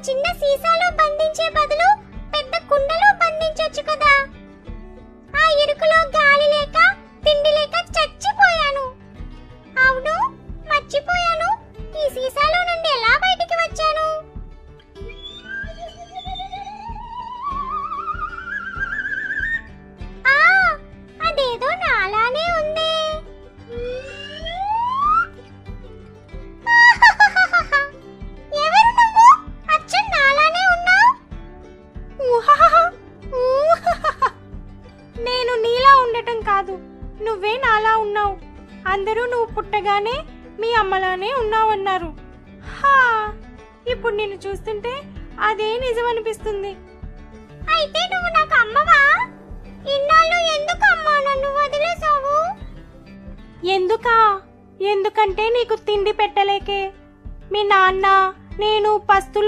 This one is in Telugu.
చిన్న సీసాలో బంధించే బదులు పెద్ద కుండలో బంధించొచ్చు కదా. ఆ ఇరుకులో గాలి లేక తిండి లేక చచ్చిపోయాను. అవును, మర్చిపోయాను, ఈ సీసాలో నుండి ఎలా బయటికి వచ్చాను? అదేదో నాలానే ఉంది. ఎవరు నువ్వు? అచ్చం నాలానే ఉన్నావు. నేను నీలా ఉండటం కాదు, నువ్వే నాలా ఉన్నావు. అందరూ నువ్వు పుట్టగానే మీ అమ్మలానే ఉన్నావన్నారు. ఇప్పుడు నిన్ను చూస్తుంటే అదే నిజమనిపిస్తుంది. అయితే నువ్వు నాకు అమ్మవా? ఇన్నాళ్ళు ఎందుకు అమ్మా నన్ను వదిలేసావు? ఎందుకంటే నీకు తిండి పెట్టలేకే. మీ నాన్న నేను పస్తులు